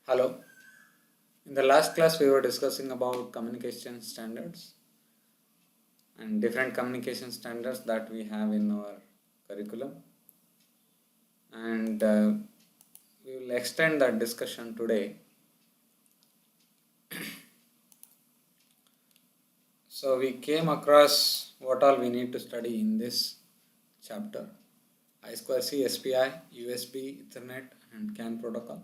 Hello. In the last class, we were discussing about communication standards and different communication standards that we have in our curriculum. And we will extend that discussion today. So, we came across what all we need to study in this chapter: I2C, SPI, USB, Ethernet, and CAN protocol.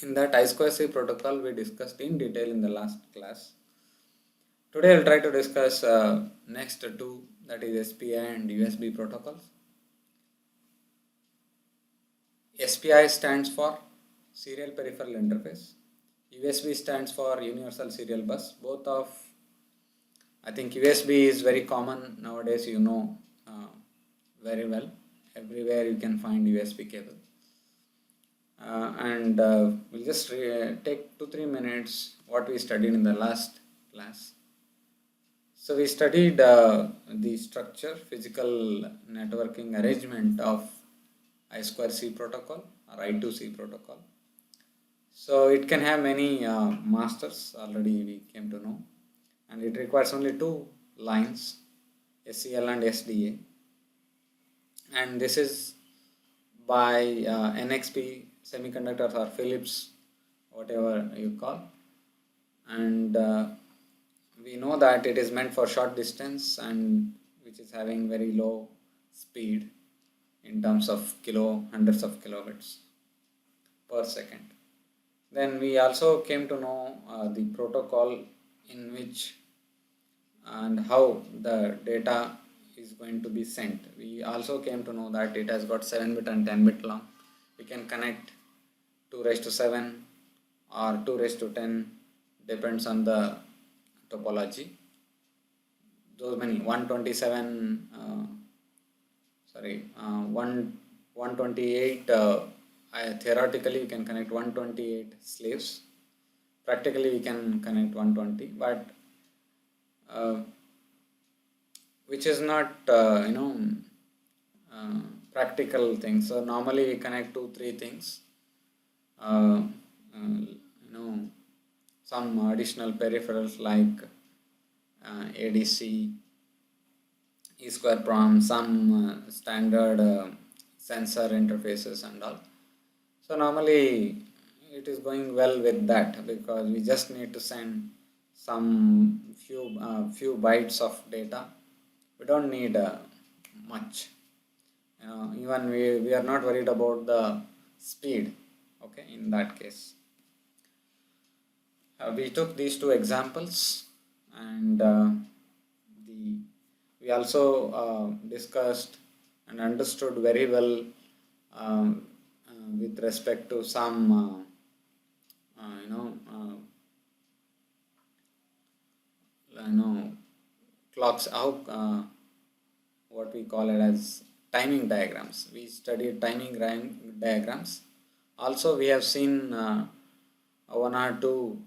In that I2C protocol, we discussed in detail in the last class. Today I'll try to discuss next two, that is SPI and USB protocols. SPI stands for Serial Peripheral Interface. USB stands for Universal Serial Bus. I think USB is very common nowadays, very well. Everywhere you can find USB cable. We'll just take 2-3 minutes what we studied in the last class. So we studied the structure, physical networking arrangement of I2C protocol or I2C protocol. So it can have many masters, already we came to know, and it requires only two lines, SCL and SDA. And this is by NXP Semiconductors or Philips, whatever you call. And we know that it is meant for short distance and which is having very low speed in terms of hundreds of kilobits per second. Then we also came to know the protocol in which and how the data is going to be sent. We also came to know that it has got 7-bit and 10-bit long. We can connect 2 raised to 7 or 2 raised to 10, depends on the topology. Those many 127 128 theoretically you can connect 128 slaves. Practically we can connect 120, but which is not practical thing. So normally we connect 2-3 things, some additional peripherals like ADC, E2PROM, some standard sensor interfaces and all. So normally it is going well with that because we just need to send some few bytes of data. We don't need much. Even we are not worried about the speed. Okay, in that case. We took these two examples, and we also discussed and understood very well with respect to some clocks, how what we call it as timing diagrams. We studied timing diagrams. Also we have seen one or two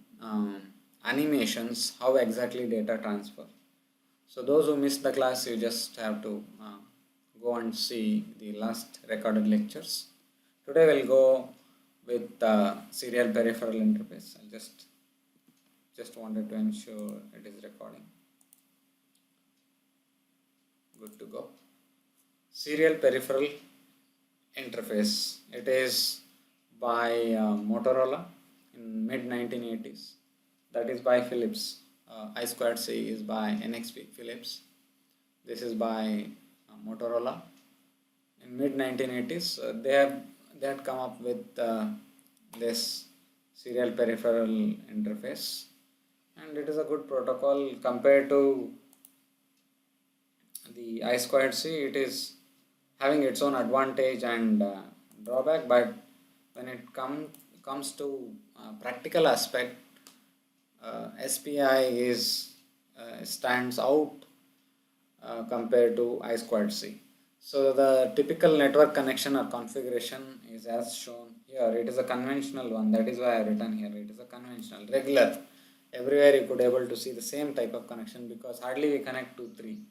animations, how exactly data transfer. So those who missed the class, you just have to go and see the last recorded lectures. Today we'll go with serial peripheral interface. I just wanted to ensure it is recording. Good to go. Serial peripheral interface. It is by Motorola in mid 1980s. That is by Philips. I2C is by NXP Philips. This is by Motorola. In mid 1980s, they had come up with this serial peripheral interface, and it is a good protocol compared to the I2C. It is having its own advantage and drawback, but when it comes to practical aspect, SPI stands out compared to I2C. So the typical network connection or configuration is as shown here. It is a conventional one. That is why I have written here. It is a conventional, regular. Everywhere you could able to see the same type of connection because hardly we connect 2-3.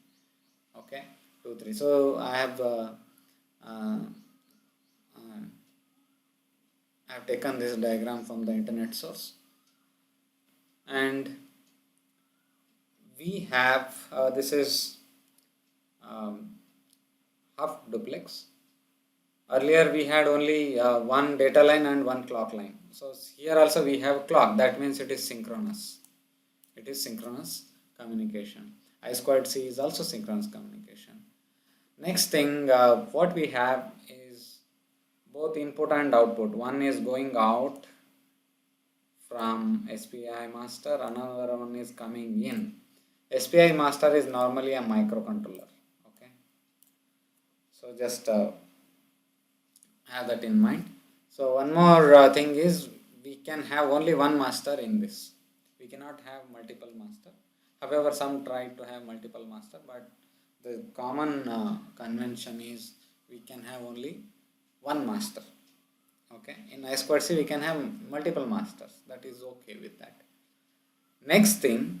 Okay, 2-3. So I I have taken this diagram from the internet source, and we have this is um, half duplex. Earlier we had only one data line and one clock line. So here also we have clock. That means it is synchronous. It is synchronous communication. I squared C is also synchronous communication. Next thing, what we have is both input and output. One is going out from SPI master, another one is coming in. SPI master is normally a microcontroller. Okay, so just have that in mind. So one more thing is we can have only one master in this. We cannot have multiple master. However, some try to have multiple master, but the common convention is we can have only one master. Okay, in I squared C we can have multiple masters. That is okay with that. Next thing,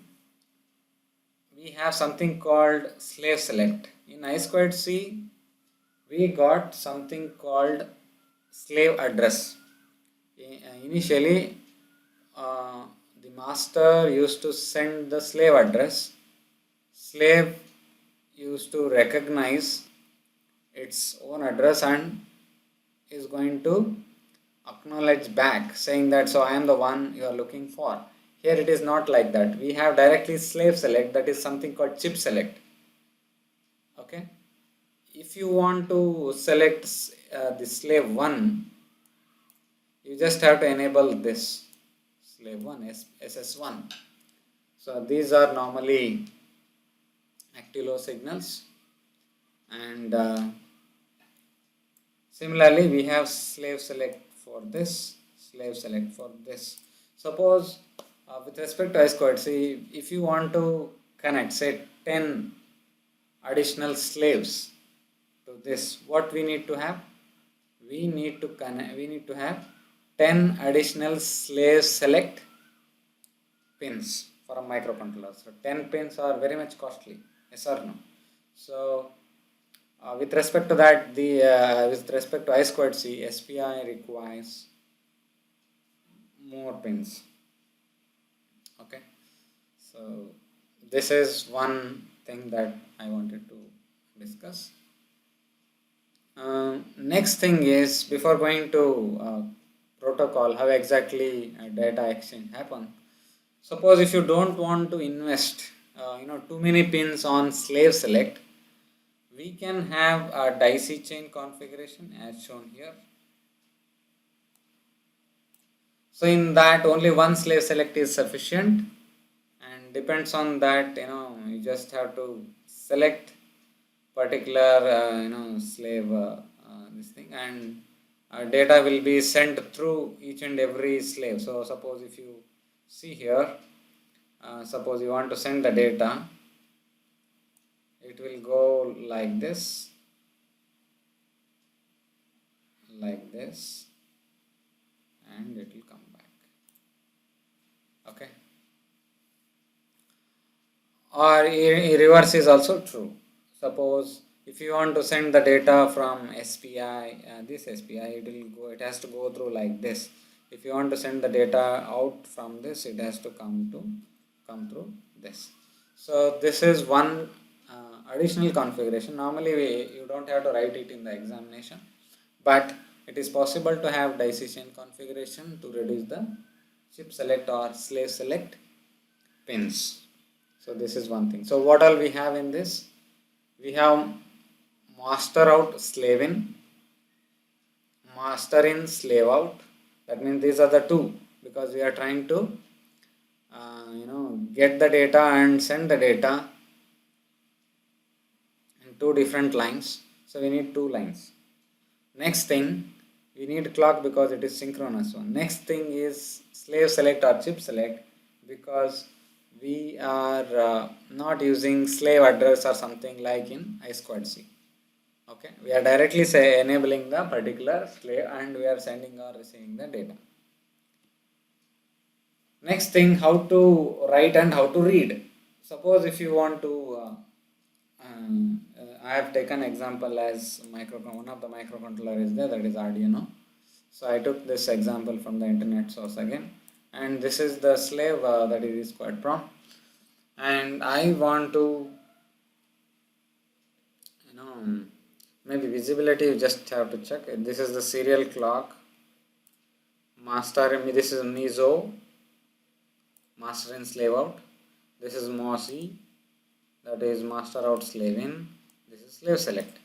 we have something called slave select. In I squared C we got something called slave address. Initially the master used to send the slave address. Slave used to recognize its own address and is going to acknowledge back, saying that so I am the one you are looking for. Here it is not like that. We have directly slave select, that is something called chip select. Okay, if you want to select the slave 1, you just have to enable this slave 1 SS1. So these are normally active low signals, and similarly we have slave select for this, slave select for this. Suppose with respect to I squared, see, if you want to connect say 10 additional slaves to this, what we need to have? We need to have 10 additional slave select pins for a microcontroller. So 10 pins are very much costly, yes or no? So with respect to that, with respect to I squared C, SPI requires more pins. Okay, so this is one thing that I wanted to discuss. Next thing is, before going to protocol, how exactly data exchange happen. Suppose if you don't want to invest too many pins on slave select, we can have a daisy chain configuration as shown here. So in that only one slave select is sufficient, and depends on that you just have to select particular slave this thing, and data will be sent through each and every slave. So suppose if you see here, suppose you want to send the data, it will go like this, and it will come back. Okay, or reverse is also true. Suppose if you want to send the data from SPI, this SPI, it has to go through like this. If you want to send the data out from this, it has to come through this. So this is one additional configuration. Normally you don't have to write it in the examination, but it is possible to have daisy chain configuration to reduce the chip select or slave select pins. So this is one thing. So what all we have in this? We have master out, slave in, master in, slave out. That means these are the two, because we are trying to get the data and send the data in two different lines. So we need two lines. Next thing, we need clock because it is synchronous one. Next thing is slave select or chip select, because we are not using slave address or something like in I squared C. Okay, we are directly enabling the particular slave, and we are sending or receiving the data. Next thing, how to write and how to read. Suppose if you want to I have taken example as one of the microcontroller is there, that is Arduino. So I took this example from the internet source again, and this is the slave that is quite prompt, and I want to, maybe visibility you just have to check. This is the serial clock, master, this is Mizo, master in slave out. This is Mosi, that is master out slave in. This is slave select.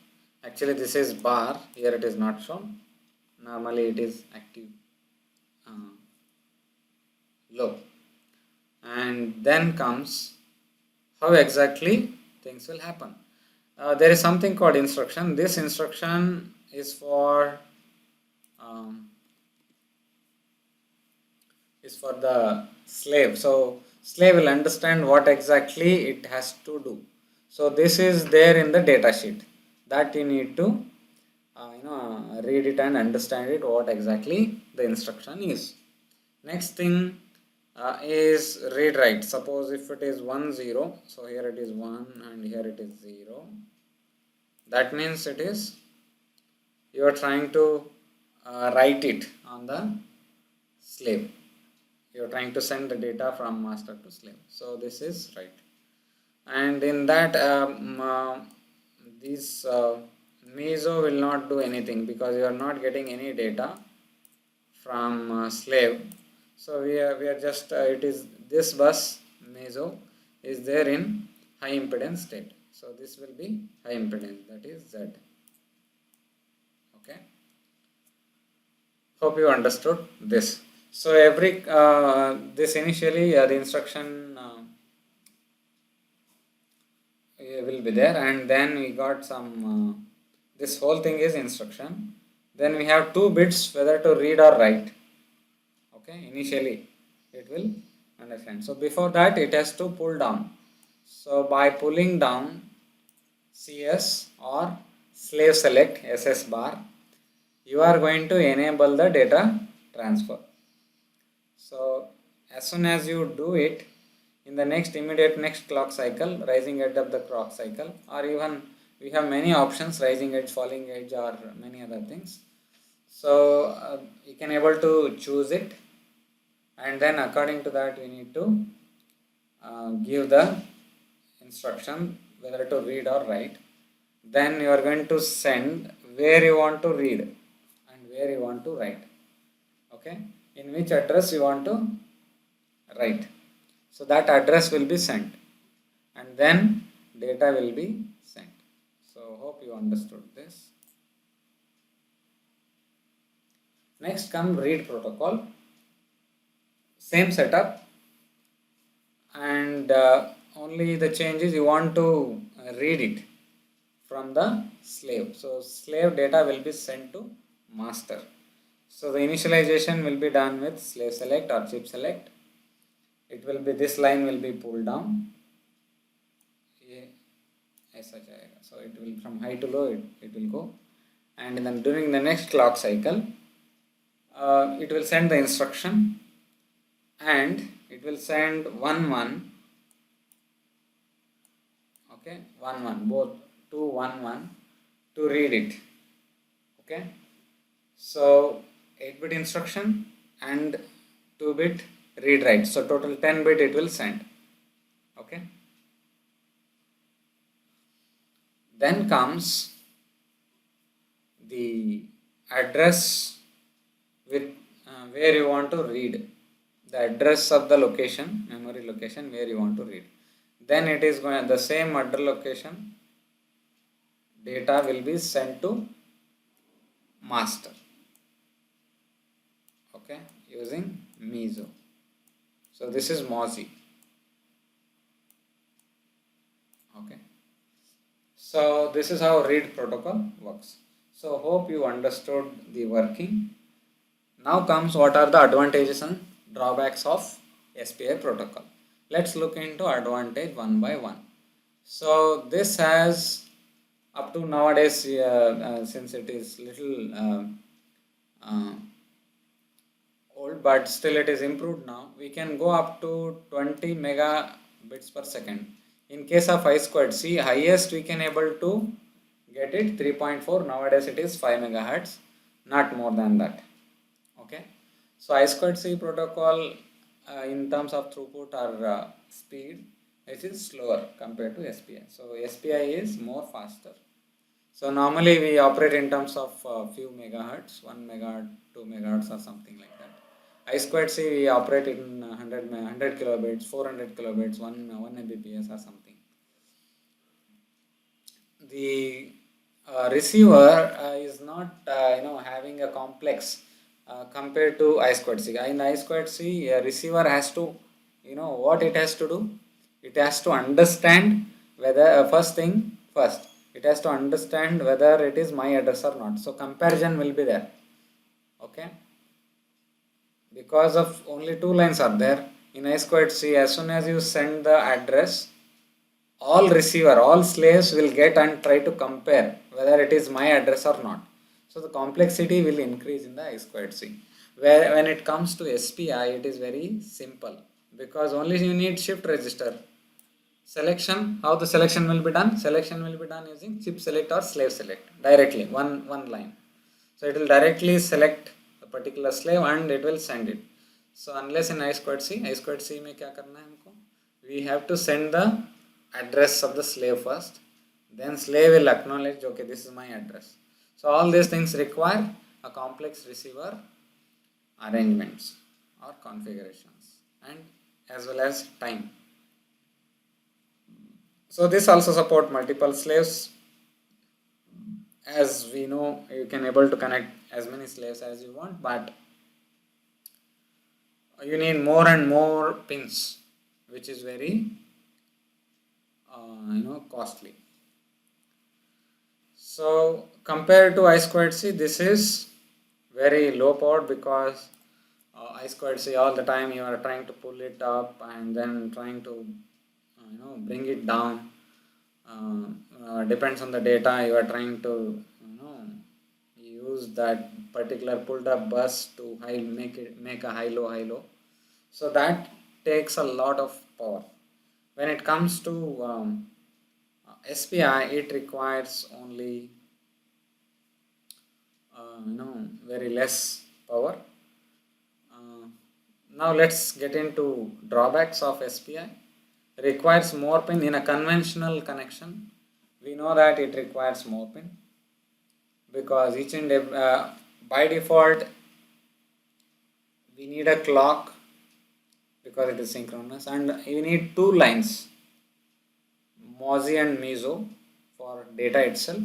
Actually this is bar, here it is not shown. Normally it is active low. And then comes how exactly things will happen. There is something called instruction. This instruction is for the slave. So slave will understand what exactly it has to do. So this is there in the data sheet that you need to read it and understand it what exactly the instruction is. Next thing is read write. Suppose if it is 1 0, so here it is 1 and here it is 0. That means it is you are trying to write it on the slave. You are trying to send the data from master to slave. So this is right. And in that this Meso will not do anything because you are not getting any data from slave. So we are just it is this bus Meso is there in high impedance state. So this will be high impedance, that is Z. Okay. Hope you understood this. So every this initially the instruction will be there, and then we got some this whole thing is instruction. Then we have 2 bits whether to read or write. Okay, initially it will understand. So before that it has to pull down. So by pulling down CS or slave select SS bar, you are going to enable the data transfer. So as soon as you do it, in the immediate next clock cycle, rising edge of the clock cycle, or even we have many options, rising edge, falling edge, or many other things. So you can able to choose it, and then according to that we need to give the instruction whether to read or write. Then you are going to send where you want to read and where you want to write. Okay, in which address you want to write. So that address will be sent, and then data will be sent. So hope you understood this. Next come read protocol. Same setup, and only the change is you want to read it from the slave. So slave data will be sent to master. So the initialization will be done with slave select or chip select. It will be, this line will be pulled down. So it will from high to low it will go, and then during the next clock cycle it will send the instruction, and it will send 1 1. Okay, 1 1, both 2 1 1 to read it. Okay, so 8-bit instruction and 2-bit read write. So total 10-bit it will send. Okay. Then comes the address with where you want to read, the address of the location, memory location where you want to read. Then it is going the same address location data will be sent to master. Okay, using Meso. So this is Mosi. Okay. So this is how read protocol works. So hope you understood the working. Now comes what are the advantages and drawbacks of SPI protocol. Let's look into advantage one by one. So this has up to nowadays, since it is little old, but still it is improved now. We can go up to 20 megabits per second. In case of I2C, highest we can able to get it 3.4. Nowadays it is 5 megahertz, not more than that. Okay, so I2C protocol in terms of throughput or speed, it is slower compared to SPI. So SPI is more faster. So normally we operate in terms of few megahertz, 1 megahertz, 2 megahertz or something like that. I2C we operate in 100 kilobits, 400 kilobits, 1 Mbps or something. The receiver is not having a complex compared to I2C. In I2C, a receiver has to, what it has to do? It has to understand whether first it has to understand whether it is my address or not. So comparison will be there. Okay, because of only two lines are there in I2C. As soon as you send the address, all slaves will get and try to compare whether it is my address or not. So the complexity will increase in the I2C. Where when it comes to SPI, it is very simple because only you need shift register. Selection, how the selection will be done? Selection will be done using chip select or slave select directly, one line. So it will directly select a particular slave and it will send it. So unless in I2C में क्या करना है हमको? We have to send the address of the slave first. Then slave will acknowledge, okay, this is my address. So all these things require a complex receiver arrangements or configurations and as well as time. So this also support multiple slaves. As we know, you can able to connect as many slaves as you want, but you need more and more pins, which is very costly. So compared to I2C, this is very low power because I2C all the time you are trying to pull it up and then trying to bring it down. Depends on the data you are trying to use that particular pulled up bus to make a high low. So that takes a lot of power. When it comes to SPI, it requires only very less power. Now let's get into drawbacks of SPI. Requires more pin in a conventional connection. We know that it requires more pin because each and by default we need a clock because it is synchronous, and you need two lines, MOSI and MISO, for data itself.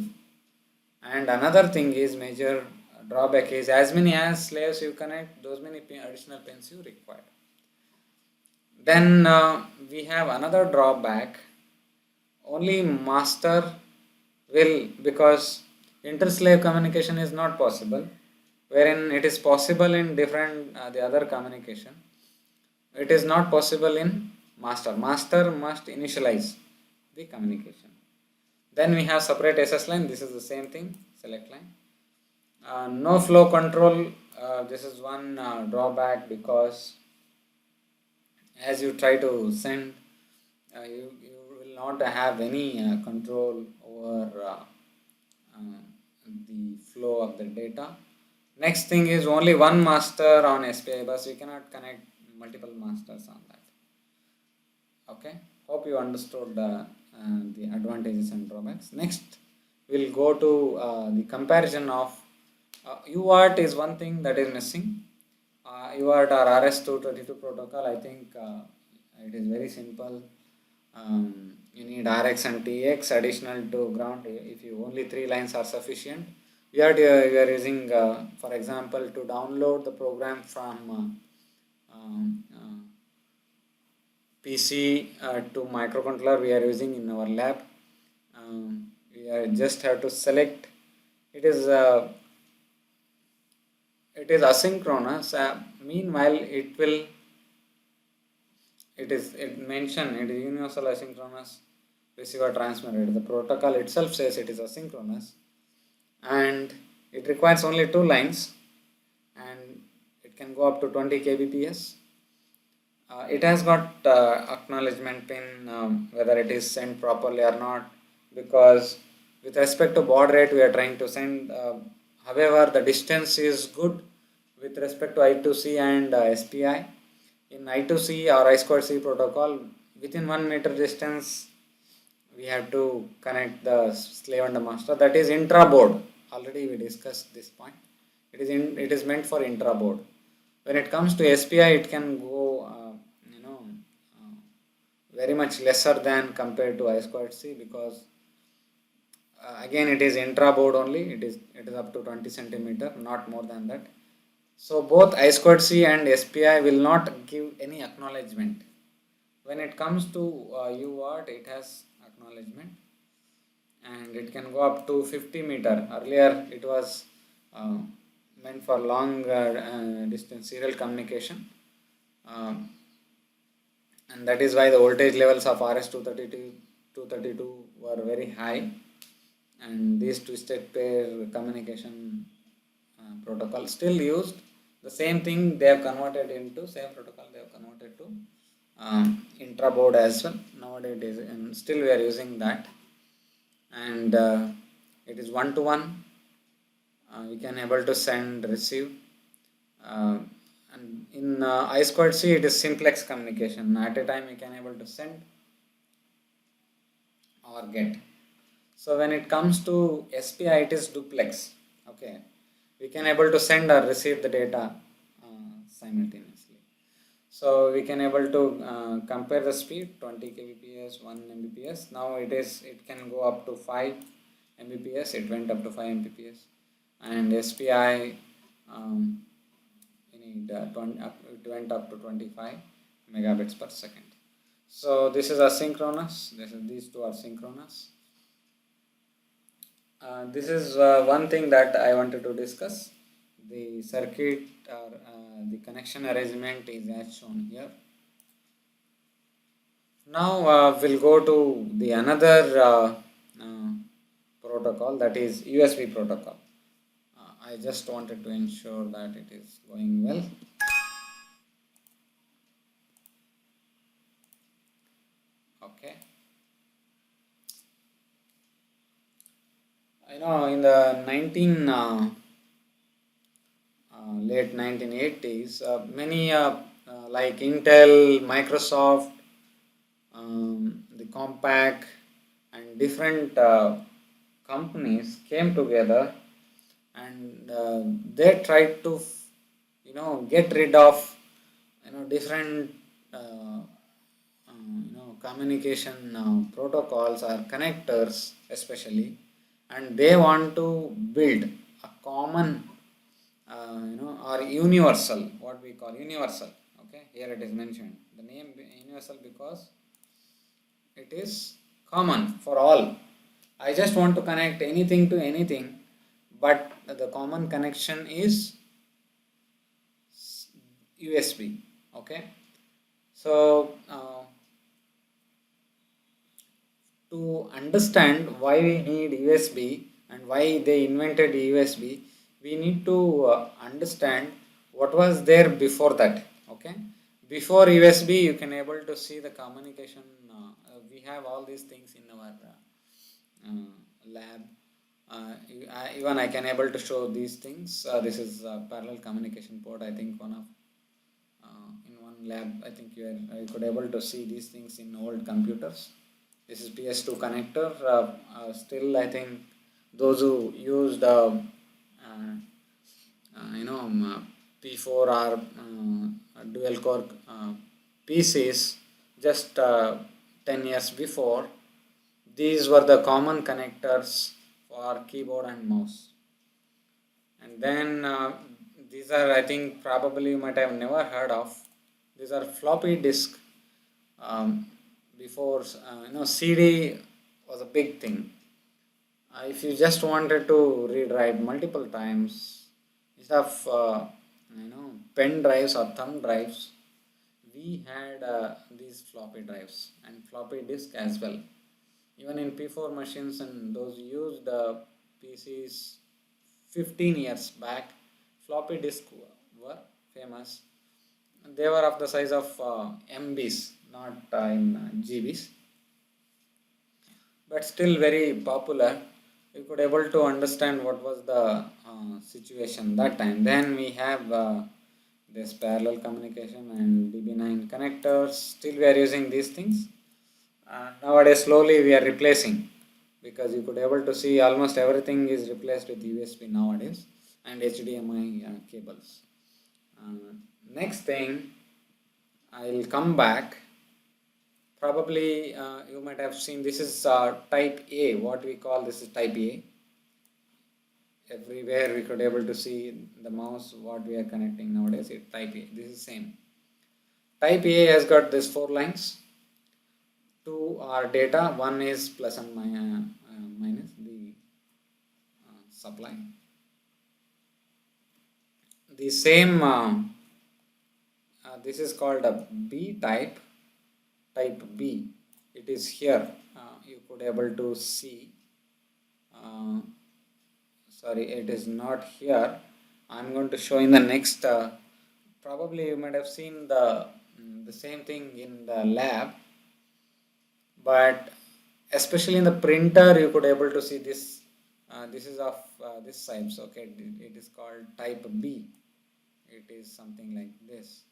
And another thing is major drawback is as many as slaves you connect, those many additional pins you require. Then we have another drawback. Only master will, because inter-slave communication is not possible, wherein it is possible in different the other communication. It is not possible in master. Master must initialize the communication. Then we have separate SS line. This is the same thing, select line. No flow control. This is one drawback because as you try to send, you will not have any control over the flow of the data. Next thing is only one master on SPI bus. We cannot connect multiple masters on that. Okay, hope you understood the advantages and drawbacks. Next, we'll go to the comparison of UART is one thing that is missing. UART or RS-232 protocol, I think it is very simple. You need RX and TX additional to ground. If you only 3 lines are sufficient. You are using, for example, to download the program from PC to microcontroller we are using in our lab. We just have to select. It is asynchronous. Meanwhile, it mentioned it is universal asynchronous receiver transmitter. The protocol itself says it is asynchronous, and it requires only 2 lines, and it can go up to 20 kbps. It has got acknowledgement pin, whether it is sent properly or not, because with respect to baud rate we are trying to send. However, the distance is good with respect to I2C and SPI. In I2C or I2C protocol, within 1 meter distance, we have to connect the slave and the master. That is intra-board. Already we discussed this point. It is meant for intra-board. When it comes to SPI, it can go, uh, very much lesser than compared to I2C, because again it is intra-board only. It is up to 20 centimeter, not more than that. So both I2C and SPI will not give any acknowledgement. When it comes to UART, it has acknowledgement, and it can go up to 50 meter. Earlier it was uh, meant for long distance serial communication, and that is why the voltage levels of RS-232 were very high, and these twisted pair communication protocol still used. The same thing they have converted into, same protocol they have converted to intra board as well nowadays it is, and still we are using that, and it is one to one. We can able to send, receive, uh, and in I2C it is simplex communication. At a time we can able to send or get. So when it comes to SPI, it is duplex. Okay, we can able to send or receive the data simultaneously. So we can able to compare the speed 20 kbps, 1 Mbps. Now it can go up to 5 Mbps. It went up to 5 Mbps, and SPI it went up to 25 megabits per second. So this is asynchronous. These two are synchronous. This is one thing that I wanted to discuss. The circuit or the connection arrangement is as shown here. Now we'll go to the another protocol, that is USB protocol. I just wanted to ensure that it is going well. Okay. I know in the late 1980s, many like Intel, Microsoft, the Compaq, and different companies came together, and they tried to get rid of different communication protocols or connectors especially, and they want to build a common or universal, what we call universal. Okay, here it is mentioned the name universal because it is common for all. I just want to connect anything to anything, but the common connection is USB. Okay, so to understand why we need USB and why they invented USB, we need to understand what was there before that. Okay, before USB, you can able to see the communication. We have all these things in our lab. Even I can able to show these things. This is parallel communication port. I think one of in one lab. I think you could able to see these things in old computers. This is PS2 connector. Still, I think those who used P4 or dual core PCs just 10 years before, these were the common connectors for keyboard and mouse. And then these are, I think, probably you might have never heard of. These are floppy disk. Before CD was a big thing. If you just wanted to read write multiple times, instead of pen drives or thumb drives, we had these floppy drives and floppy disk as well. Even in P4 machines and those used PCs 15 years back, floppy disk were famous. They were of the size of MBs, not in GBs, but still very popular. you could able to understand what was the situation that time. Then we have this parallel communication and DB9 connectors. Still we are using these things. Nowadays slowly we are replacing, because you could able to see almost everything is replaced with USB nowadays and HDMI cables. Next thing, I will come back. Probably you might have seen this is type A. What we call this is type A. Everywhere we could able to see the mouse what we are connecting nowadays. It type A. This is same. Type A has got this 4 lines. 2 are data. 1 is plus and minus the supply. The same. This is called a B type. Type B. It is here. You could able to see. Sorry, it is not here. I'm going to show in the next. Probably you might have seen the same thing in the lab, but especially in the printer you could able to see this. This is of this types. Okay, it is called type B. It is something like this.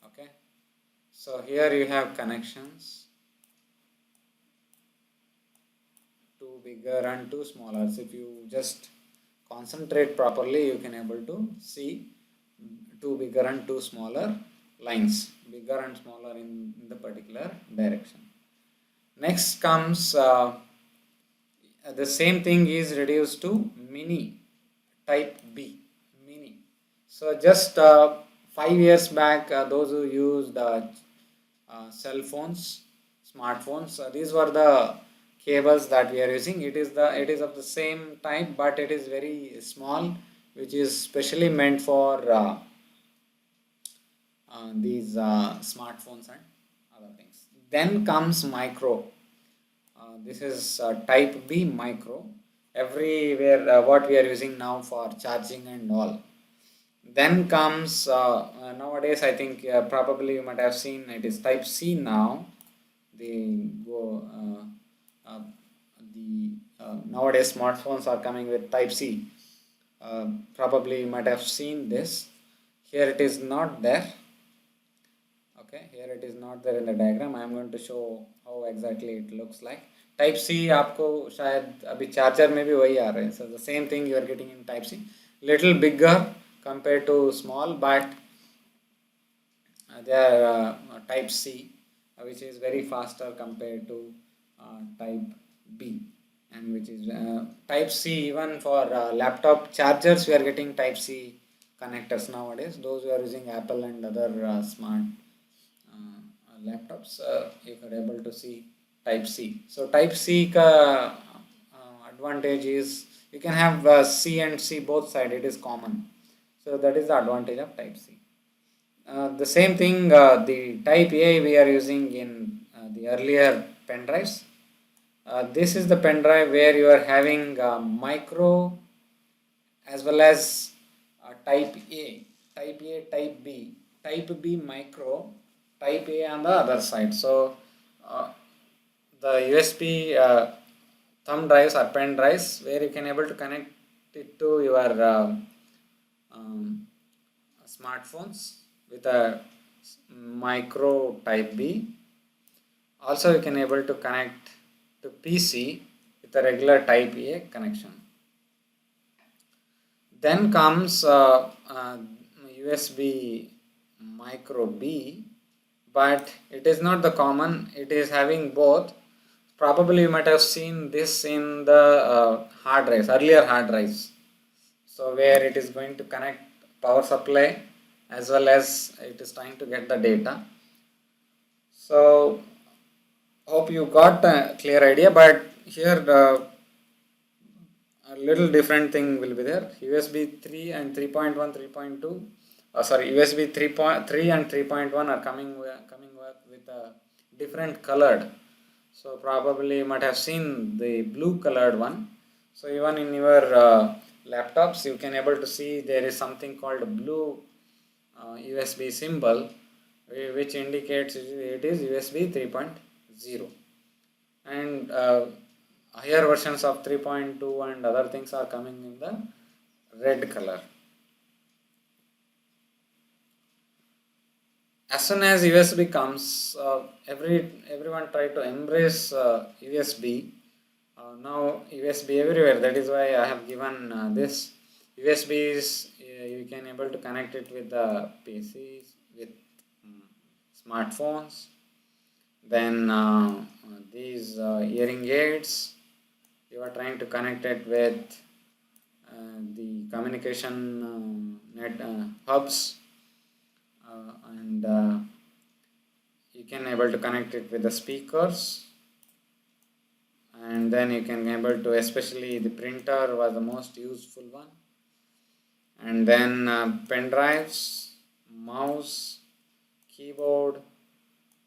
Okay, so here you have connections, 2 bigger and 2 smaller. So if you just concentrate properly, you can able to see 2 bigger and 2 smaller lines, bigger and smaller in the particular direction. Next comes the same thing is reduced to mini type B, mini. So just 5 years back, those who used cell phones, smartphones, these were the cables that we are using. It is of the same type, but it is very small, which is specially meant for these smartphones and other things. Then comes micro. This is type B, micro. Everywhere what we are using now for charging and all. Then comes nowadays, I think probably you might have seen, it is type C now. Nowadays smartphones are coming with type C. Probably you might have seen this. Here it is not there. Okay, here it is not there in the diagram. I am going to show how exactly it looks like. Type C आपको शायद अभी charger में भी वही आ रहे हैं. So the same thing you are getting in type C. Little bigger compared to small, but they are type C, which is very faster compared to type B, and which is type C. Even for laptop chargers we are getting type C connectors nowadays. Those who are using Apple and other smart laptops, you are able to see type C. So type C ka advantage is you can have C and C both side, it is common. So that is the advantage of type C. The same thing, the type A we are using in the earlier pen drives. This is the pen drive where you are having micro as well as type A, type A, type B, type B micro, type A on the other side. So the USB thumb drives or pen drives where you can able to connect it to your smartphones with a micro type B. Also you can able to connect to PC with a regular type A connection. Then comes USB micro B, but it is not the common, it is having both. Probably you might have seen this in the hard drives, earlier hard drives. So where it is going to connect power supply as well as it is trying to get the data. So hope you got a clear idea, but here a little different thing will be there. USB 3 and 3.1, 3.2, USB 3.3 and 3.1 are coming with a different colored. So probably you might have seen the blue colored one. So even in your laptops you can able to see there is something called a blue USB symbol, which indicates it is USB 3.0. and higher versions of 3.2 and other things are coming in the red color. As soon as USB comes, everyone try to embrace USB. Now USB everywhere. That is why I have given this. USB is you can able to connect it with the PCs, with smartphones. Then these hearing aids, you are trying to connect it with the communication net hubs, and you can able to connect it with the speakers, and then you can able to, especially the printer was the most useful one, and then pen drives, mouse, keyboard,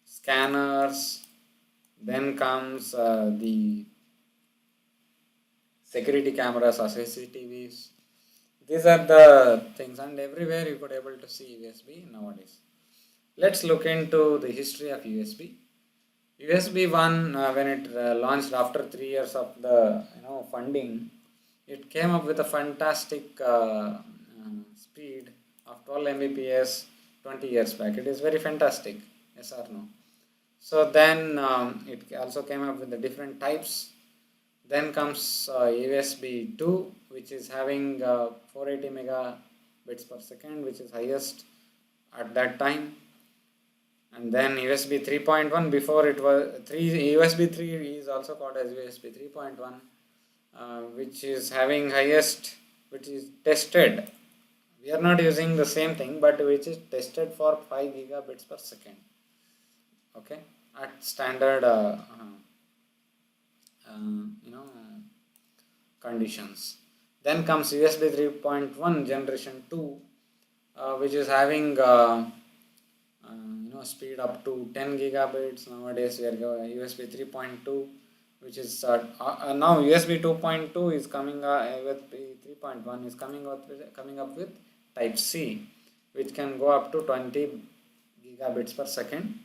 scanners. Then comes the security cameras or CCTVs. These are the things, and everywhere you could able to see USB nowadays. Let's look into the history of USB. USB 1, when it launched after 3 years of the funding, it came up with a fantastic speed of 12 Mbps 20 years back. It is very fantastic, yes or no? So then it also came up with the different types. Then comes USB 2, which is having 480 megabits per second, which is highest at that time. And then USB 3.1, before it was USB 3 is also called as USB 3.1, which is having highest, which is tested. We are not using the same thing, but which is tested for 5 gigabits per second. Okay, at standard conditions. Then comes USB 3.1 generation 2, which is having speed up to 10 gigabits. Nowadays we are USB 3.2, which is now USB 2.2 is coming with 3.1 is coming up with Type C, which can go up to 20 gigabits per second.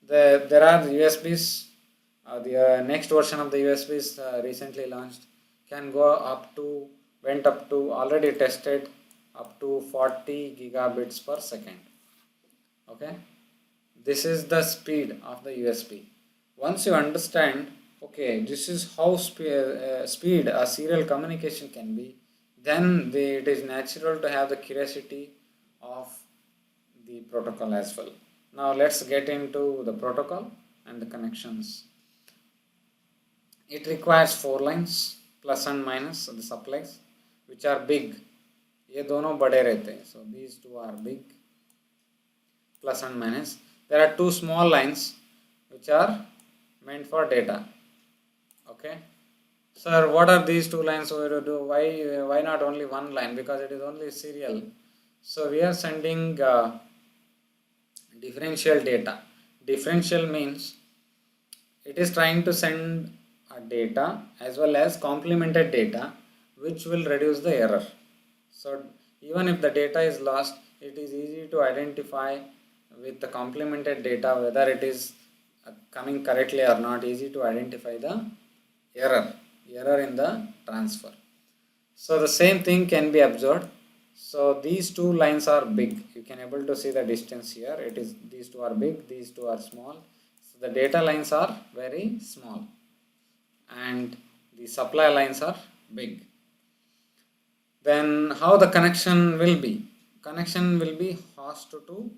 There are USBs. The next version of the USBs recently launched can go went up to, already tested, up to 40 gigabits per second. Okay, this is the speed of the USB. Once you understand, okay, this is how speed a serial communication can be, then it is natural to have the curiosity of the protocol as well. Now let's get into the protocol and the connections. It requires 4 lines, plus and minus, the supplies, which are big. ये दोनों बड़े रहते हैं, so these two are big, plus and minus. There are 2 small lines which are meant for data. Okay, sir, what are these 2 lines we will do? Why not only 1 line? Because it is only serial. So we are sending differential data. Differential means it is trying to send data as well as complemented data, which will reduce the error. So even if the data is lost, it is easy to identify with the complemented data whether it is coming correctly or not. Easy to identify the error in the transfer. So the same thing can be observed. So these 2 lines are big. You can able to see the distance here. It is, these 2 are big, these 2 are small. So the data lines are very small and the supply lines are big. Then how the connection will be? Connection will be host to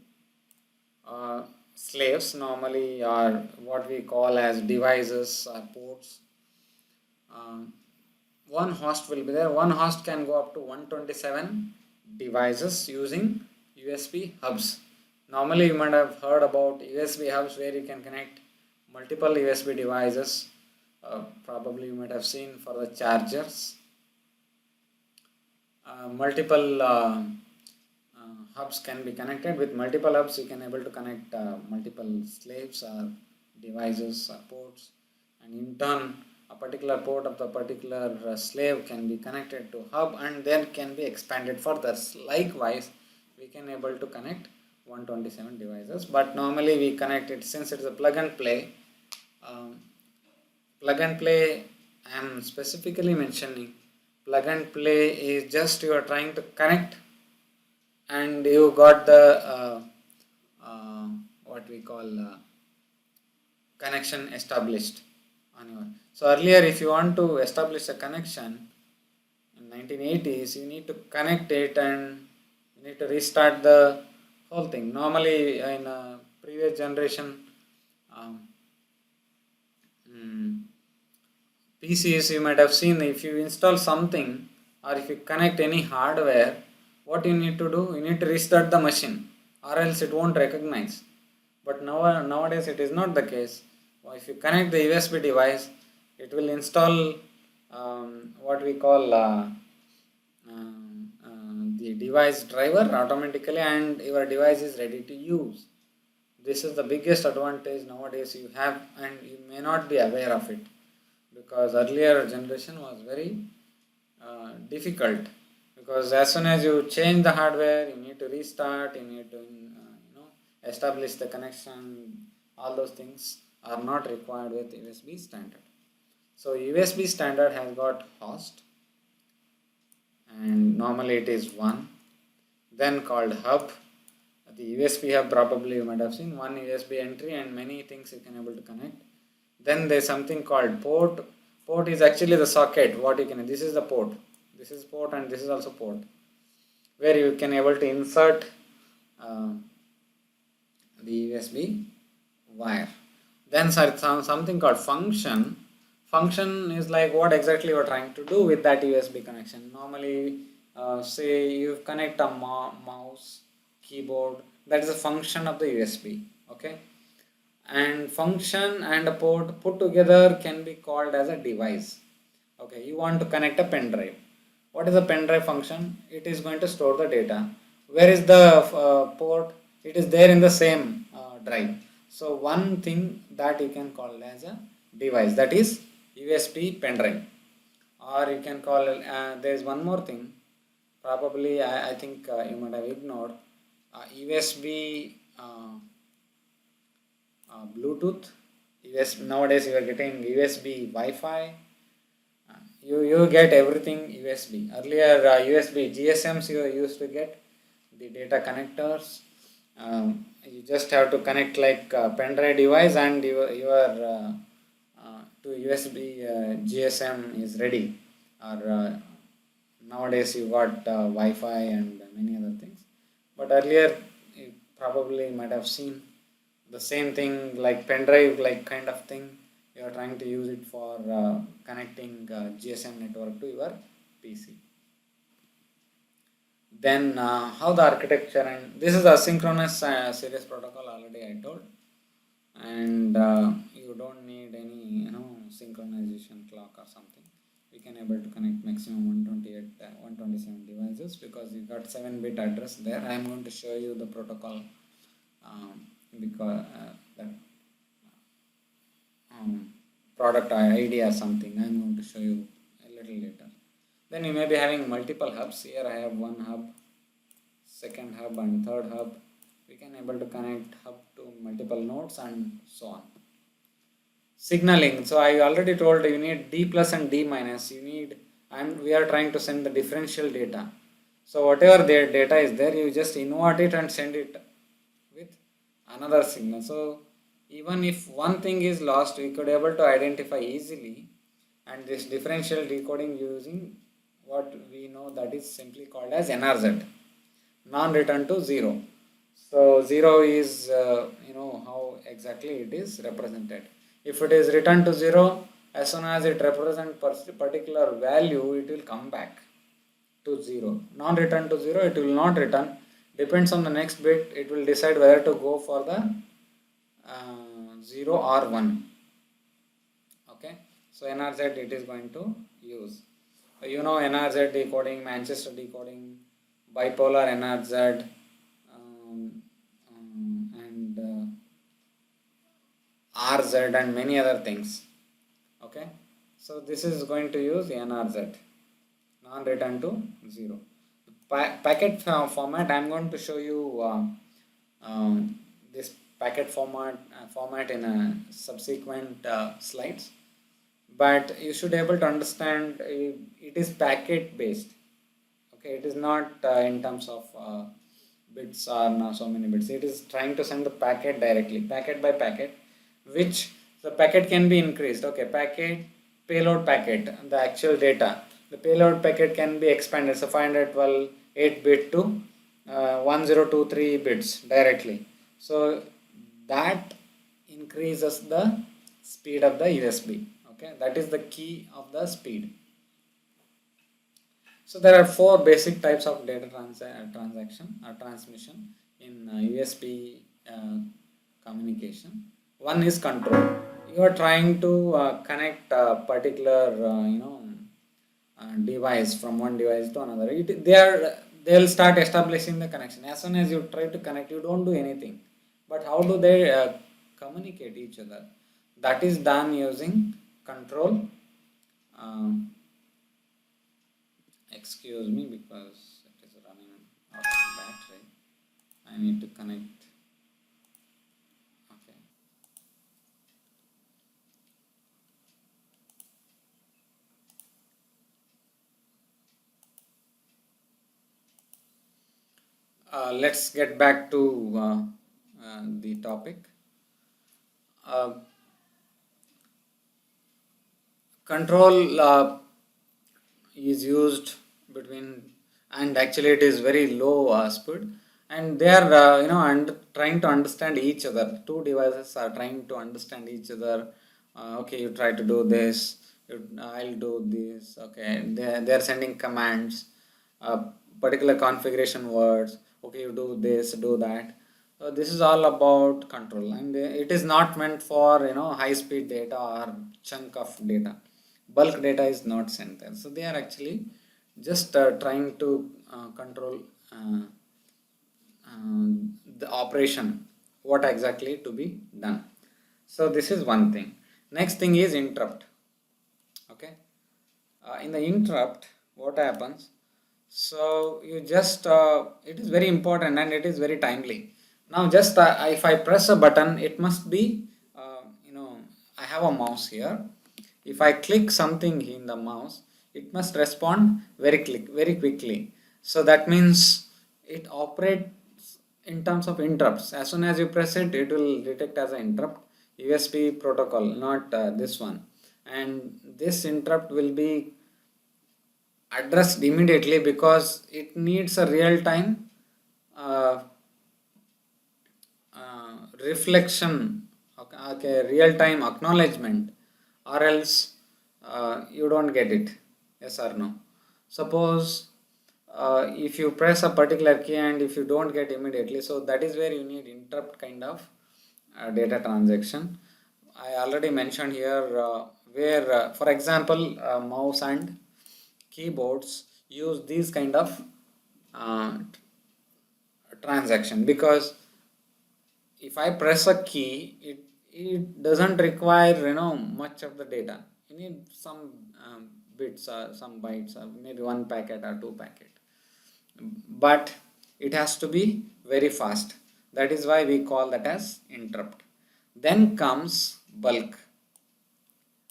slaves, normally, or what we call as devices or ports. One host will be there. One host can go up to 127 devices using USB hubs. Normally you might have heard about USB hubs, where you can connect multiple USB devices. Probably you might have seen for the chargers. Multiple hubs can be connected. With multiple hubs you can able to connect multiple slaves or devices or ports, and in turn a particular port of the particular slave can be connected to hub and then can be expanded further. Likewise we can able to connect 127 devices, but normally we connect it, since it is a plug and play, Plug and play, I am specifically mentioning plug and play is just you are trying to connect and you got the uh, what we call connection established on your. So earlier if you want to establish a connection in 1980s, you need to connect it and you need to restart the whole thing. Normally in a previous generation um, mm, PCs, you might have seen if you install something or if you connect any hardware, what you need to do, you need to restart the machine or else it won't recognize. But nowadays it is not the case. If you connect the USB device, it will install what we call the device driver automatically and your device is ready to use. This is the biggest advantage nowadays you have and you may not be aware of it because earlier generation was very difficult because as soon as you change the hardware you need to restart, you need to establish the connection, all those things are not required with USB standard. So USB standard has got host and normally it is one, then called hub. The USB hub probably you might have seen one USB entry and many things you can able to connect. Then there is something called port. Port is actually the socket. What you can, this is the port. This is port and this is also port, where you can able to insert uh, the USB wire. Then something called function. Function is like what exactly you are trying to do with that USB connection. Normally, say you connect a mouse, keyboard. That is a function of the USB. Okay, and function and a port put together can be called as a device. Okay, you want to connect a pen drive. What is a pen drive function? It is going to store the data. Where is the port? It is there in the same drive. So one thing that you can call as a device, that is USB pen drive, or you can call there is one more thing probably I think you might have ignored, USB Bluetooth. Nowadays you are getting USB Wi-Fi. You get everything USB. Earlier USB GSMs you used to get the data connectors. You just have to connect like a pen drive device and your to USB GSM is ready. Or nowadays you got Wi-Fi and many other things. But earlier you probably might have seen the same thing like pen drive like kind of thing. You are trying to use it for connecting GSM network to your PC. Then how the architecture, and this is asynchronous series protocol already I told, and you don't need any synchronization clock or something. We can able to connect maximum 128 127 devices because you got 7-bit address there. I am going to show you the protocol because that product ID or something I am going to show you a little later. Then you may be having multiple hubs. Here I have one hub, second hub and third hub. We can able to connect hub to multiple nodes and so on. Signaling. So I already told you need D plus and D minus. You need, and we are trying to send the differential data. So whatever their data is there, you just invert it and send it with another signal. So even if one thing is lost, we could able to identify easily, and this differential decoding using what we know that is simply called as NRZ, non-return to zero. So 0 is how exactly it is represented. If it is returned to 0, as soon as it represents particular value, it will come back to 0. Non-return to 0, it will not return. Depends on the next bit, it will decide whether to go for the 0 or 1. Okay, so NRZ it is going to use. NRZ decoding, Manchester decoding, bipolar NRZ, and RZ and many other things. Okay, so this is going to use NRZ, non-return to 0. Packet format, I am going to show you this packet format in a subsequent slides. but you should able to understand it is packet based. Okay, it is not in terms of bits or now so many bits. It is trying to send the packet directly, packet by packet, which the packet can be increased. Okay, packet, payload packet, the actual data. The payload packet can be expanded. So 512 8 bit to 1023 bits directly. So that increases the speed of the USB. Okay, that is the key of the speed. So there are four basic types of data transaction or transmission in USB communication. One is control. You are trying to connect a particular device from one device to another. They'll start establishing the connection. As soon as you try to connect, you don't do anything. But how do they communicate each other? That is done using control. Um, Excuse me, because it is running out of battery. I need to connect. Okay. Let's get back to the topic. Uh, Control is used between, and actually it is very low speed, and they are trying to understand each other. Two devices are trying to understand each other. Okay, you try to do this, I'll do this. Okay, they are sending commands, particular configuration words. Okay, you do this, do that. So this is all about control, and it is not meant for high speed data or chunk of data. Bulk data is not sent there. So they are actually just trying to control uh, the operation, what exactly to be done. So this is one thing. Next thing is interrupt. Okay, in the interrupt, what happens? So you just it is very important and it is very timely. Now just if I press a button, it must be I have a mouse here. If I click something in the mouse, it must respond very quickly. So that means it operates in terms of interrupts. As soon as you press it, it will detect as an interrupt. USB protocol, not this one. And this interrupt will be addressed immediately because it needs a real time uh, reflection, okay, real time acknowledgement, or else you don't get it. Yes or no? Suppose if you press a particular key and if you don't get immediately, so that is where you need interrupt kind of data transaction. I already mentioned here where for example mouse and keyboards use these kind of uh, transaction, because if I press a key, it doesn't require much of the data. You need some bits or some bytes or maybe one packet or two packet, but it has to be very fast. That is why we call that as interrupt. Then comes bulk.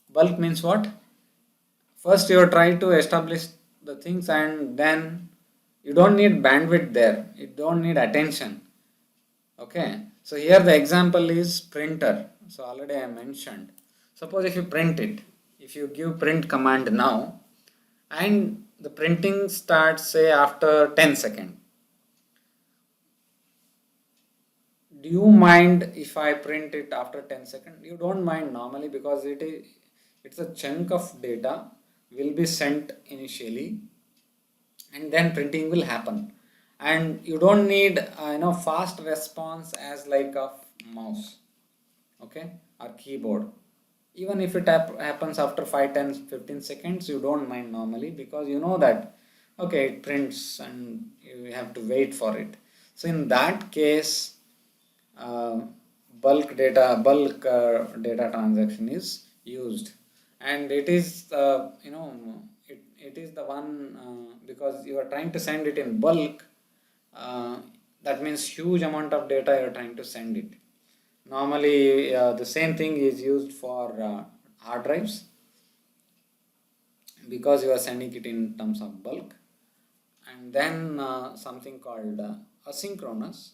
Bulk means what? First you try to establish the things, and then you don't need bandwidth there. You don't need attention. Okay, so here the example is printer. So already I mentioned. Suppose if you print it, if you give print command now, and the printing starts say after 10 seconds. Do you mind if I print it after 10 seconds? You don't mind normally, because it's a chunk of data will be sent initially, and then printing will happen, and you don't need fast response as like a mouse, okay, or keyboard. Even if it happens after 5, 10, 15 seconds, you don't mind normally, because you know that okay, it prints and you have to wait for it. So in that case, uh, bulk data transaction is used, and it is it is the one because you are trying to send it in bulk. uh, that means huge amount of data you are trying to send it. Normally the same thing is used for hard drives. because you are sending it in terms of bulk. And then something called asynchronous.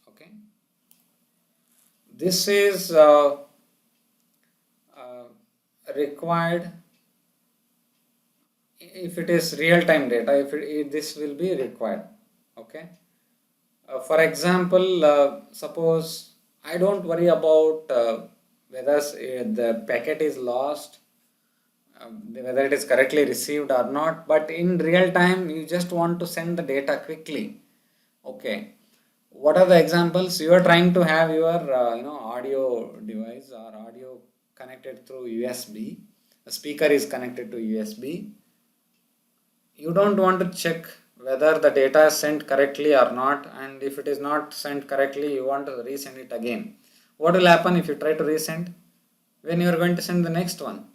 Okay, this is required if it is real-time data. This will be required. Okay, for example, suppose I don't worry about whether the packet is lost, whether it is correctly received or not, but in real time you just want to send the data quickly. Okay, what are the examples? You are trying to have your audio device or audio connected through USB. The speaker is connected to USB. You don't want to check whether the data is sent correctly or not, and if it is not sent correctly you want to resend it again. What will happen if you try to resend when you are going to send the next one?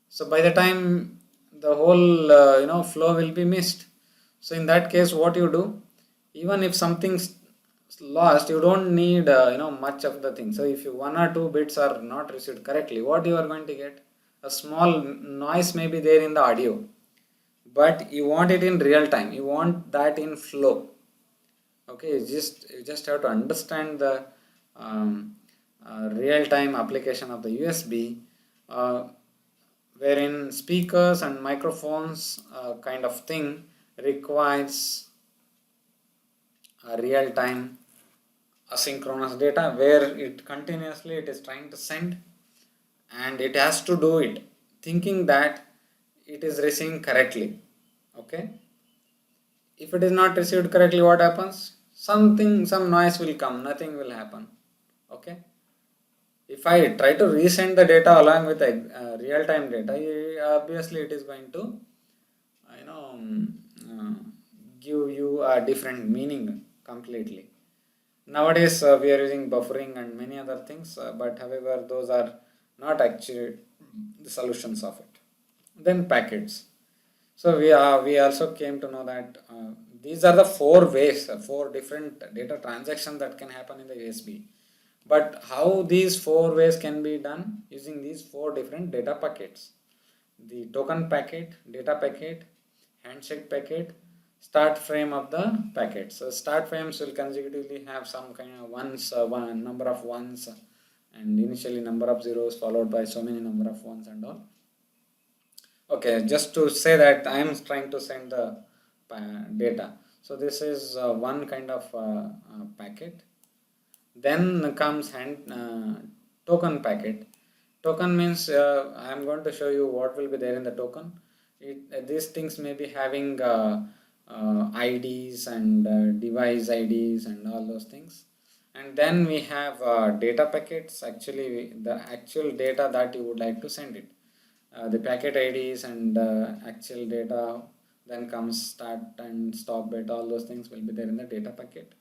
So by the time the whole flow will be missed. So in that case, what you do, even if something's lost, you don't need much of the thing. So if you one or two bits are not received correctly, what you are going to get? A small noise may be there in the audio, but you want it in real time. You want that in flow. Okay, you just have to understand the real time application of the USB. Wherein speakers and microphones kind of thing requires a real-time asynchronous data where it is trying to send, and it has to do it thinking that it is receiving correctly. Okay, if it is not received correctly, what happens? Some noise will come, nothing will happen. Okay, if I try to resend the data along with real-time data, obviously it is going to you know give you a different meaning completely. Nowadays we are using buffering and many other things, but however those are not actually the solutions of it. Then packets. So we also came to know that these are the four different data transactions that can happen in the USB. But how these four ways can be done? Using these four different data packets: the token packet, data packet, handshake packet, start frame of the packet. So start frames will consecutively have some kind of ones, one number of ones, and initially number of zeros followed by so many number of ones and all. Okay, just to say that I am trying to send the data. So this is one kind of packet. Then comes token packet. Token means I am going to show you what will be there in the token. These things may be having IDs and device IDs and all those things. And then we have data packets. Actually, the actual data that you would like to send it. The packet IDs and actual data. Then comes start and stop bit. All those things will be there in the data packet.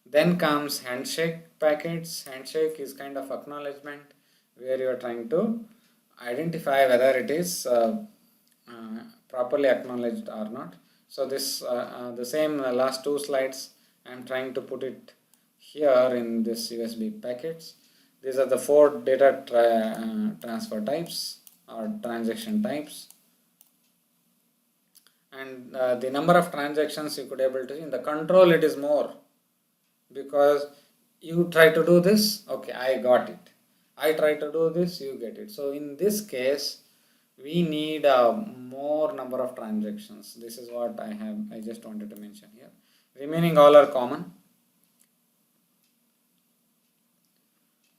Then comes handshake packets. Handshake is kind of acknowledgement where you are trying to identify whether it is properly acknowledged or not. So this the same last two slides I am trying to put it here in this USB packets. These are the four data transfer types or transaction types, and the number of transactions you could able to in the control it is more, because you try to do this, okay, I got it, I try to do this, you get it. So in this case we need a more number of transactions. This is what I just wanted to mention here. Remaining all are common.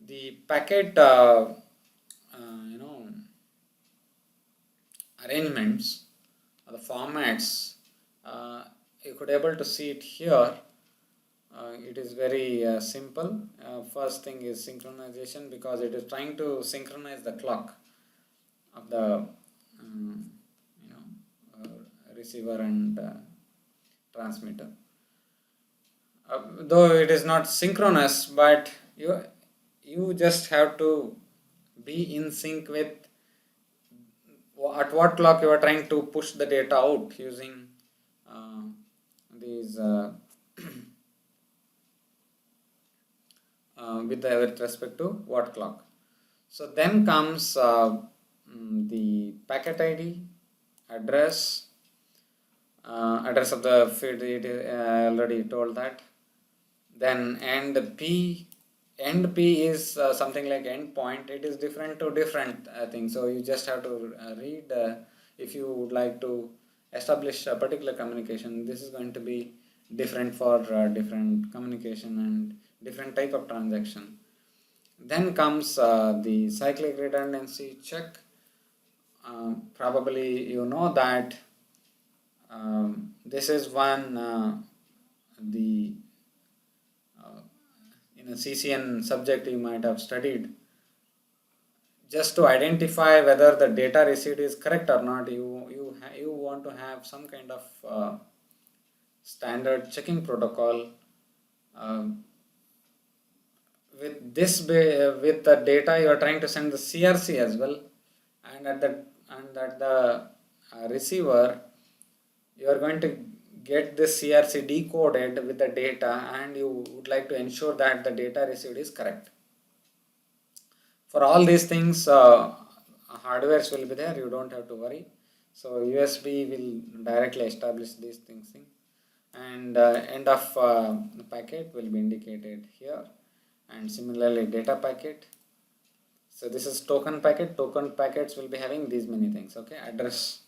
The packet arrangements, the formats, you could able to see it here. It is very simple. First thing is synchronization, because it is trying to synchronize the clock of the receiver and transmitter. Though it is not synchronous, but you just have to be in sync with at what clock you are trying to push the data out using these with respect to what clock. So then comes the packet ID, address, address of the feed, I already told that. Then end P is something like endpoint. It is different to different things. So you just have to read if you would like to establish a particular communication. This is going to be different for different communication and different type of transaction. Then comes the cyclic redundancy check. Probably you know that this is one the in a CCN subject you might have studied. Just to identify whether the data received is correct or not, you want to have some kind of standard checking protocol. With the data you are trying to send the CRC as well, and at the receiver you are going to get this CRC decoded with the data, and you would like to ensure that the data received is correct. For all these things, hardwares will be there, you don't have to worry. So USB will directly establish these things, and end of the packet will be indicated here, and similarly data packet. So this is token packet. Token packets will be having these many things. Okay, address.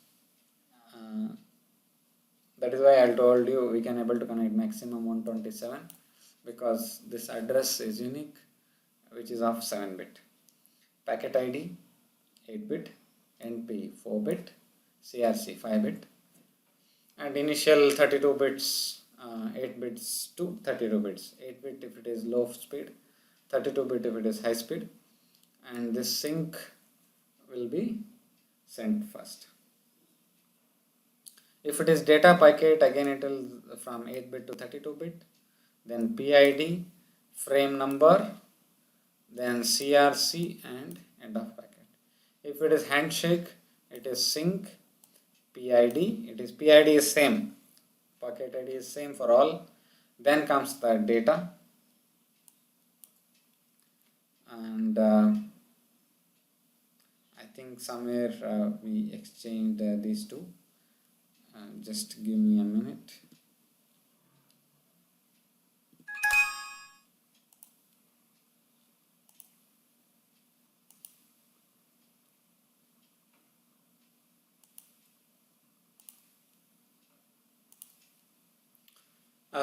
That is why I told you we can able to connect maximum 127, because this address is unique, which is of 7-bit. Packet ID 8-bit, NP 4-bit, CRC 5-bit, and initial 32 bits, 8 bits to 32 bits. 8-bit if it is low speed, 32-bit if it is high speed, and this sync will be sent first. If it is data packet, again it will from 8-bit to 32-bit, then PID, frame number, then CRC, and end of packet. If it is handshake, it is sync, PID, PID is same, packet ID is same for all. Then comes the data, and I think somewhere we exchanged these two. Just give me a minute.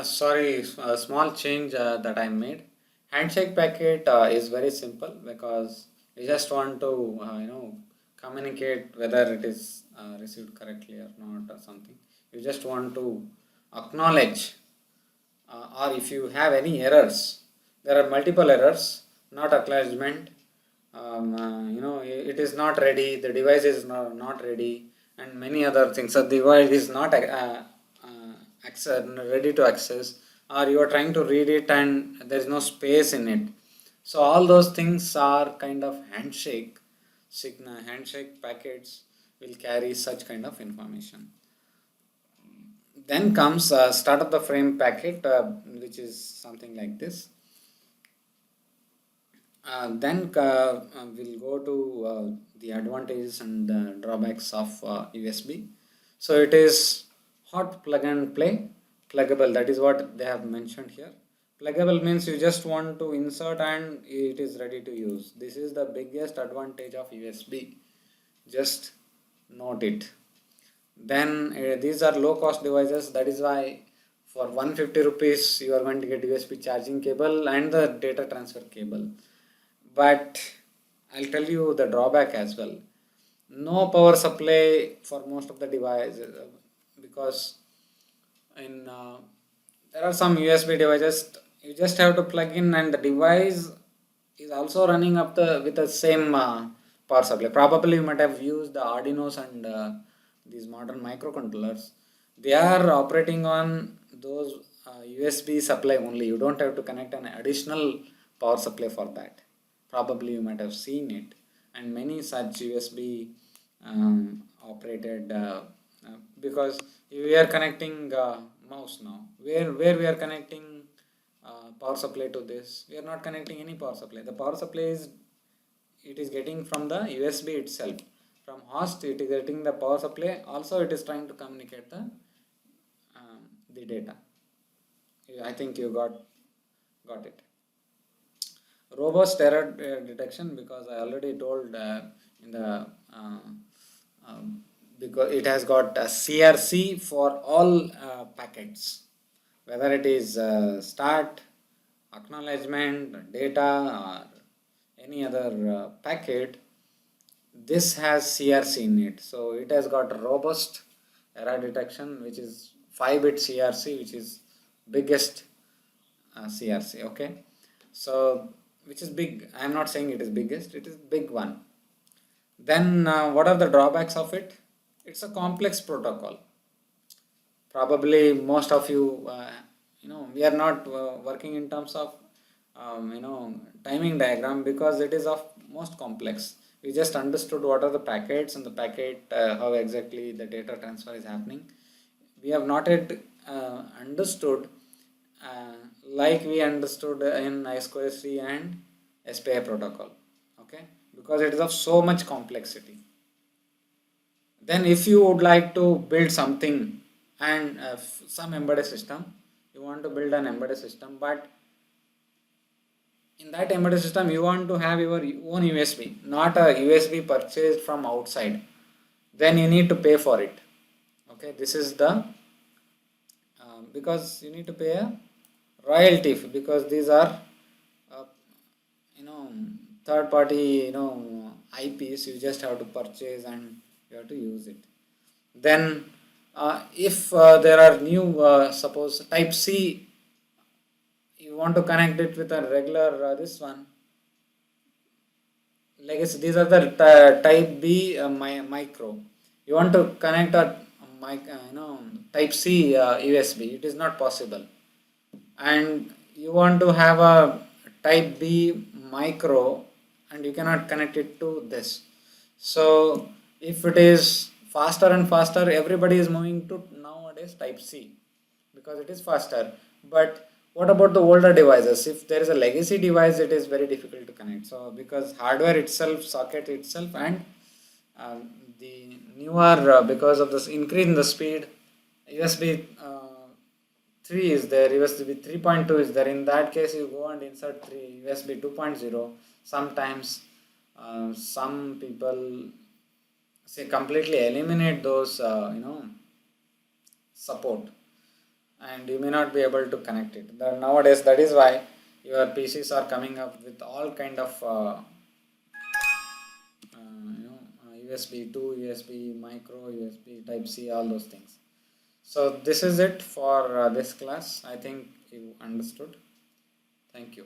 Sorry, a small change that I made. Handshake packet is very simple, because we just want to communicate whether it is received correctly or not or something. You just want to acknowledge, or if you have any errors, there are multiple errors, not acknowledgement. It is not ready, the device is not ready, and many other things. So the device is not ready to access, or you are trying to read it and there is no space in it. So all those things are kind of handshake signal. Handshake packets will carry such kind of information. Then comes start of the frame packet, which is something like this. Then we'll go to the advantages and drawbacks of USB. So it is hot plug and play, pluggable. That is what they have mentioned here. Pluggable means you just want to insert and it is ready to use. This is the biggest advantage of USB. Just note it. Then these are low cost devices. That is why for 150 rupees you are going to get USB charging cable and the data transfer cable. But I'll tell you the drawback as well. No power supply for most of the devices, because in there are some USB devices you just have to plug in and the device is also running up with the same power supply. Probably you might have used the Arduinos and these modern microcontrollers. They are operating on those USB supply only. You don't have to connect an additional power supply for that. Probably you might have seen it, and many such USB operated because we are connecting mouse now. Where we are connecting power supply to this, we are not connecting any power supply. The power supply is getting from the USB itself, from host, it is getting the power supply, also it is trying to communicate the data. I think you got it. Robust error detection, because I already told in the because it has got a CRC for all packets, whether it is start, acknowledgement, data, or any other packet. This has CRC in it, so it has got a robust error detection, which is 5-bit CRC, which is biggest CRC. Okay, so which is big. I am not saying it is biggest, it is big one. Then what are the drawbacks of it? It's a complex protocol. Probably most of you, we are not working in terms of timing diagram, because it is of most complex. We just understood what are the packets and the packet, how exactly the data transfer is happening. We have not yet understood like we understood in I2C and SPI protocol. Okay, because it is of so much complexity. Then if you would like to build something and some embedded system, you want to build an embedded system, but in that embedded system you want to have your own USB, not a USB purchased from outside, then you need to pay for it. Okay, this is the because you need to pay a royalty, because these are uh, third party IPs. You just have to purchase and you have to use it. Then if there are new suppose type C, you want to connect it with a regular this one legacy. These are the type B micro. You want to connect a type C USB. It is not possible. And you want to have a type B micro, and you cannot connect it to this. So if it is faster and faster, everybody is moving to nowadays type C because it is faster. But what about the older devices? If there is a legacy device, it is very difficult to connect. So because hardware itself, socket itself, and the newer because of this increase in the speed, USB 3 is there, USB 3.2 is there. In that case, you go and insert 3 USB 2.0. Sometimes some people say completely eliminate those support, and you may not be able to connect it. Nowadays, that is why your PCs are coming up with all kind of USB 2, USB micro, USB type C, all those things. So this is it for this class. I think you understood. Thank you.